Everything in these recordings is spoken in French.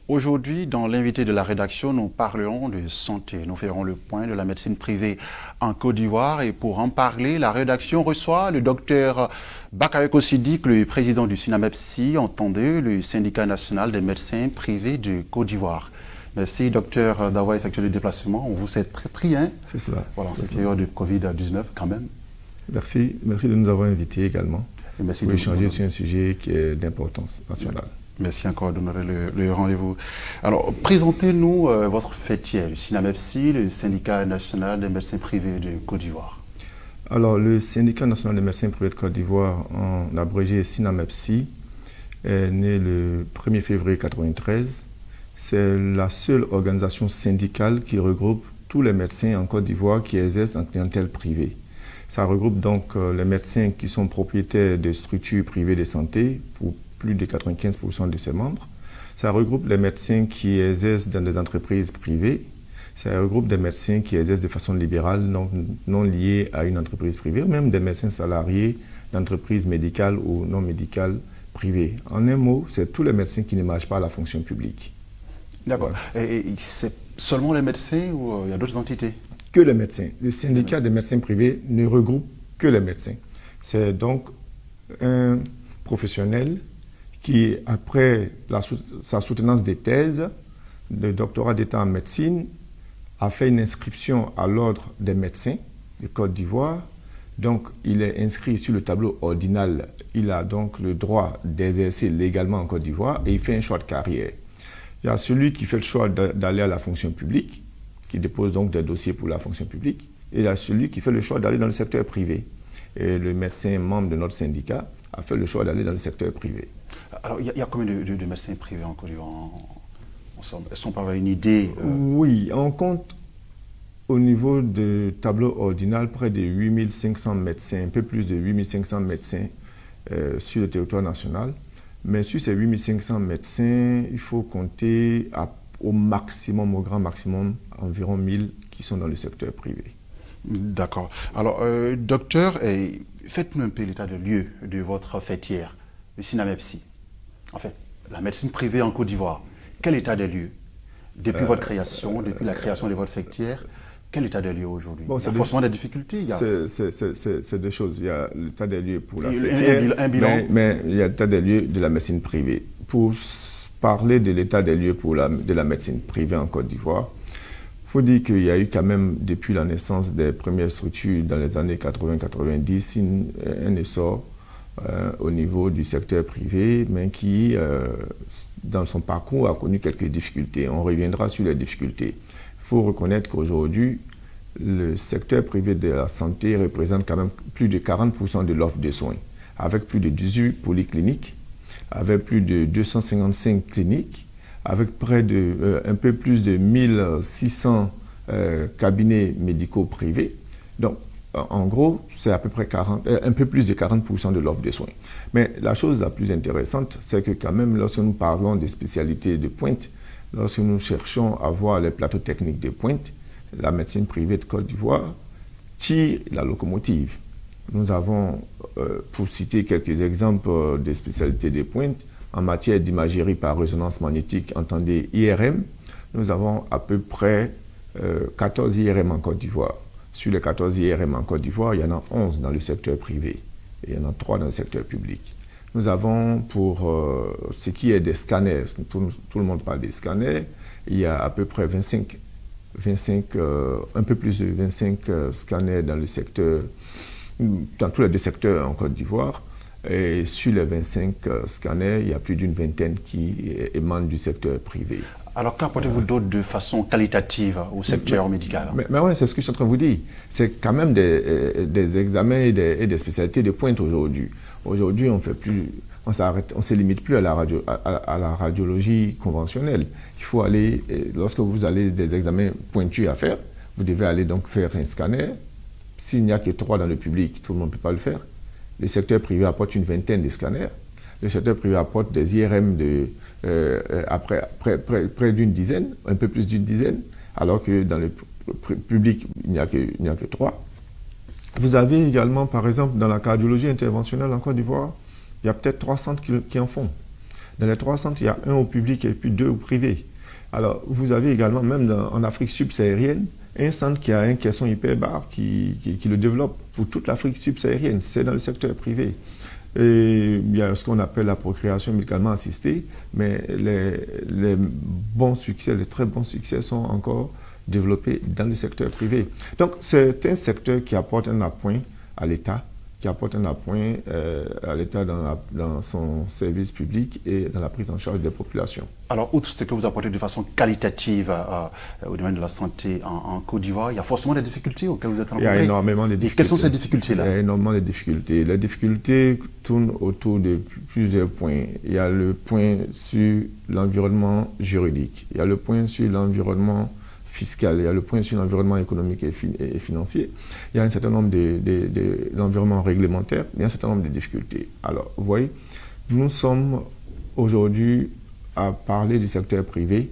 Aujourd'hui, dans l'invité de la rédaction, nous parlerons de santé. Nous ferons le point de la médecine privée en Côte d'Ivoire. Et pour en parler, la rédaction reçoit le docteur Bakayoko Siddiq, le président du SYNAMEPSI, entendez, le syndicat national des médecins privés de Côte d'Ivoire. Merci, docteur, d'avoir effectué le déplacement. On vous sait très pris, hein? C'est cela. Voilà, en cette période de Covid-19, quand même. Merci de nous avoir invités également. Et merci pour échanger sur un sujet qui est d'importance nationale. Merci encore d'honorer le rendez-vous. Alors, présentez-nous votre fêtière, le SYNAMEPSI, le syndicat national des médecins privés de Côte d'Ivoire. Alors, le syndicat national des médecins privés de Côte d'Ivoire, en abrégé SYNAMEPSI, est né le 1er février 1993. C'est la seule organisation syndicale qui regroupe tous les médecins en Côte d'Ivoire qui exercent en clientèle privée. Ça regroupe donc les médecins qui sont propriétaires de structures privées de santé pour plus de 95% de ses membres. Ça regroupe les médecins qui exercent dans des entreprises privées. Ça regroupe des médecins qui exercent de façon libérale, non liés à une entreprise privée, ou même des médecins salariés d'entreprises médicales ou non médicales privées. En un mot, c'est tous les médecins qui ne marchent pas à la fonction publique. D'accord. Voilà. Et c'est seulement les médecins ou il y a d'autres entités? Que les médecins. Le syndicat des médecins privés ne regroupe que les médecins. C'est donc un professionnel qui, après sa soutenance des thèses, de doctorat d'État en médecine, a fait une inscription à l'ordre des médecins de Côte d'Ivoire. Donc, il est inscrit sur le tableau ordinal. Il a donc le droit d'exercer légalement en Côte d'Ivoire et il fait un choix de carrière. Il y a celui qui fait le choix d'aller à la fonction publique, qui dépose donc des dossiers pour la fonction publique, et il y a celui qui fait le choix d'aller dans le secteur privé. Et le médecin membre de notre syndicat a fait le choix d'aller dans le secteur privé. Alors, il y a combien de médecins privés en Côte d'Ivoire Est-ce qu'on peut avoir une idée Oui, on compte au niveau du tableau ordinal près de 8500 médecins, un peu plus de 8500 médecins sur le territoire national. Mais sur ces 8500 médecins, il faut compter au maximum, au grand maximum, environ 1000 qui sont dans le secteur privé. D'accord. Alors, docteur, faites-nous un peu l'état de lieu de votre fêtière, le SYNAMEPSI. En fait, la médecine privée en Côte d'Ivoire. Quel état des lieux depuis votre création, depuis la création de votre fêtière? Quel état des lieux aujourd'hui? Il y a forcément des difficultés. C'est deux choses. Il y a l'état des lieux pour la fêtière, mais il y a l'état des lieux de la médecine privée. Pour parler de l'état des lieux de la médecine privée en Côte d'Ivoire, il faut dire qu'il y a eu quand même, depuis la naissance des premières structures dans les années 80-90, un essor au niveau du secteur privé, mais qui, dans son parcours, a connu quelques difficultés. On reviendra sur les difficultés. Il faut reconnaître qu'aujourd'hui, le secteur privé de la santé représente quand même plus de 40% de l'offre de soins, avec plus de 18 polycliniques, avec plus de 255 cliniques, avec un peu plus de 1600 cabinets médicaux privés. Donc, en gros, c'est à peu près un peu plus de 40% de l'offre de soins. Mais la chose la plus intéressante, c'est que quand même, lorsque nous parlons des spécialités de pointe, lorsque nous cherchons à voir les plateaux techniques de pointe, la médecine privée de Côte d'Ivoire tire la locomotive. Nous avons, pour citer quelques exemples des spécialités de pointe, en matière d'imagerie par résonance magnétique, entendez IRM, nous avons à peu près 14 IRM en Côte d'Ivoire. Sur les 14 IRM en Côte d'Ivoire, il y en a 11 dans le secteur privé et il y en a 3 dans le secteur public. Nous avons pour ce qui est des scanners, tout le monde parle des scanners, il y a à peu près un peu plus de 25 scanners dans le secteur, dans tous les deux secteurs en Côte d'Ivoire. Et sur les 25 scanners, il y a plus d'une vingtaine qui émanent du secteur privé. Alors qu'apportez-vous d'autre de façon qualitative au secteur médical? Mais ouais, c'est ce que je suis en train de vous dire. C'est quand même des examens et des spécialités de pointe aujourd'hui. Aujourd'hui, on ne se limite plus à la radiologie conventionnelle. Il faut aller, lorsque vous avez des examens pointus à faire, vous devez aller donc faire un scanner. S'il n'y a que 3 dans le public, tout le monde ne peut pas le faire. Le secteur privé apporte une vingtaine de scanners. Le secteur privé apporte des IRM près d'une dizaine, un peu plus d'une dizaine, alors que dans le public, il n'y a que 3. Vous avez également, par exemple, dans la cardiologie interventionnelle en Côte d'Ivoire, il y a peut-être 3 centres qui en font. Dans les 3 centres, il y a un au public et puis 2 au privé. Alors, vous avez également, même en Afrique subsaharienne, un centre qui a un caisson hyperbar qui le développe pour toute l'Afrique subsaharienne. C'est dans le secteur privé. Et il y a ce qu'on appelle la procréation médicalement assistée, mais les bons succès, les très bons succès sont encore développés dans le secteur privé. Donc, c'est un secteur qui apporte un appoint à l'État, dans son service public et dans la prise en charge des populations. Alors, outre ce que vous apportez de façon qualitative au domaine de la santé en Côte d'Ivoire, il y a forcément des difficultés auxquelles vous êtes rencontrés. Il y a énormément de difficultés. Quelles sont ces difficultés-là? Il y a énormément de difficultés. Les difficultés tournent autour de plusieurs points. Il y a le point sur l'environnement juridique, il y a le point sur l'environnement fiscal, il y a le point sur l'environnement économique et financier, il y a un certain nombre d'environnements réglementaires, il y a un certain nombre de difficultés. Alors, vous voyez, nous sommes aujourd'hui à parler du secteur privé,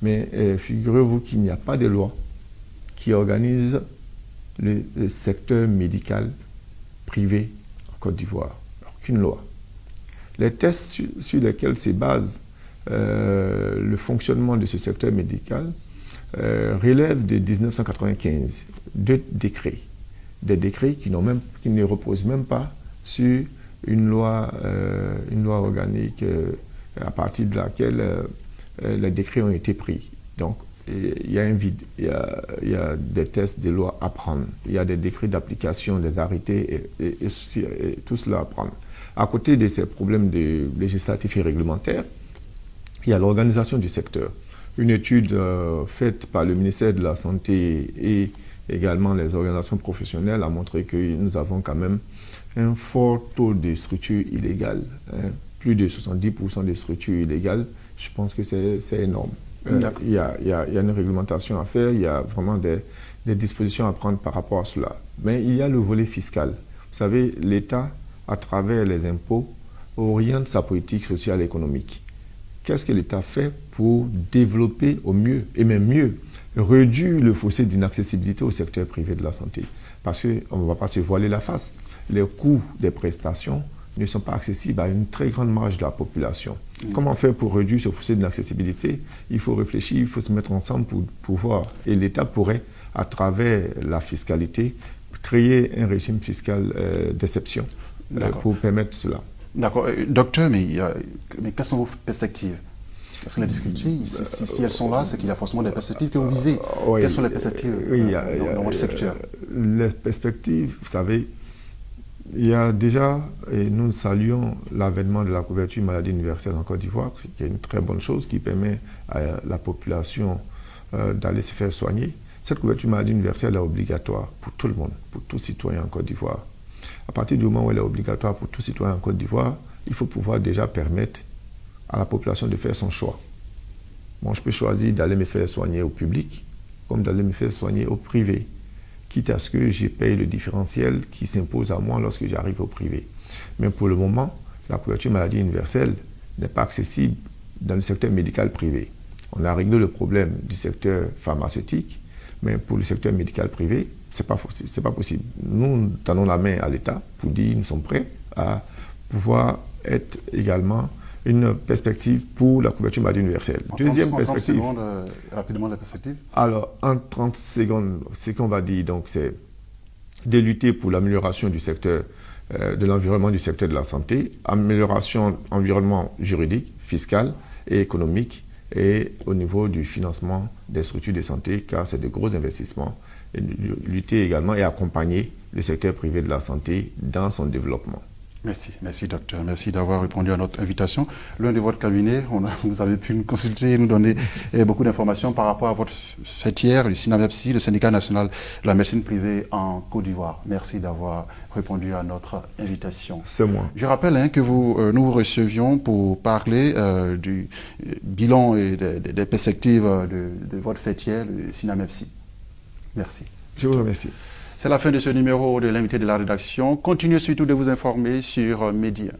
mais figurez-vous qu'il n'y a pas de loi qui organise le secteur médical privé en Côte d'Ivoire. Aucune loi. Les tests sur lesquels se base le fonctionnement de ce secteur médical relève de 1995, 2 décrets. Des décrets qui ne reposent même pas sur une loi organique à partir de laquelle les décrets ont été pris. Donc, il y a un vide, il y a des tests de loi à prendre, il y a des décrets d'application, des arrêtés et tout cela à prendre. À côté de ces problèmes législatifs et réglementaires, il y a l'organisation du secteur. Une étude faite par le ministère de la Santé et également les organisations professionnelles a montré que nous avons quand même un fort taux de structures illégales. Plus de 70% de structures illégales. Je pense que c'est énorme. Il y a une réglementation à faire, il y a vraiment des dispositions à prendre par rapport à cela. Mais il y a le volet fiscal. Vous savez, l'État, à travers les impôts, oriente sa politique sociale et économique. Qu'est-ce que l'État fait pour développer au mieux, et même mieux, réduire le fossé d'inaccessibilité au secteur privé de la santé? Parce qu'on ne va pas se voiler la face. Les coûts des prestations ne sont pas accessibles à une très grande marge de la population. Comment faire pour réduire ce fossé d'inaccessibilité? Il faut réfléchir, il faut se mettre ensemble pour pouvoir. Et l'État pourrait, à travers la fiscalité, créer un régime fiscal d'exception pour permettre cela. D'accord. Docteur, mais quelles sont vos perspectives? Parce que les difficultés, si elles sont là, c'est qu'il y a forcément des perspectives que vous visez. Oui, quelles sont les perspectives dans votre secteur? Les perspectives, vous savez, il y a déjà, et nous saluons l'avènement de la couverture maladie universelle en Côte d'Ivoire, qui est une très bonne chose, qui permet à la population d'aller se faire soigner. Cette couverture maladie universelle est obligatoire pour tout le monde, pour tout citoyen en Côte d'Ivoire. À partir du moment où elle est obligatoire pour tout citoyen en Côte d'Ivoire, il faut pouvoir déjà permettre à la population de faire son choix. Moi, je peux choisir d'aller me faire soigner au public, comme d'aller me faire soigner au privé, quitte à ce que je paye le différentiel qui s'impose à moi lorsque j'arrive au privé. Mais pour le moment, la couverture maladie universelle n'est pas accessible dans le secteur médical privé. On a réglé le problème du secteur pharmaceutique, mais pour le secteur médical privé, c'est pas possible. Nous tendons la main à l'État pour dire que nous sommes prêts à pouvoir être également une perspective pour la couverture maladie universelle. Deuxième perspective. 30 secondes, rapidement la perspective. Alors, en 30 secondes, ce qu'on va dire, donc, c'est de lutter pour l'amélioration du secteur, de l'environnement du secteur de la santé, amélioration environnement juridique, fiscal et économique, et au niveau du financement des structures de santé, car c'est de gros investissements, et lutter également et accompagner le secteur privé de la santé dans son développement. Merci docteur, merci d'avoir répondu à notre invitation. L'un de votre cabinet, vous avez pu nous consulter et nous donner beaucoup d'informations par rapport à votre fêtière, le SINAMEPSI, le syndicat national de la médecine privée en Côte d'Ivoire. Merci d'avoir répondu à notre invitation. C'est moi. Je rappelle que nous vous recevions pour parler du bilan et des perspectives de votre fêtière, le SINAMEPSI. Merci. Je vous remercie. C'est la fin de ce numéro de l'invité de la rédaction. Continuez surtout de vous informer sur Média.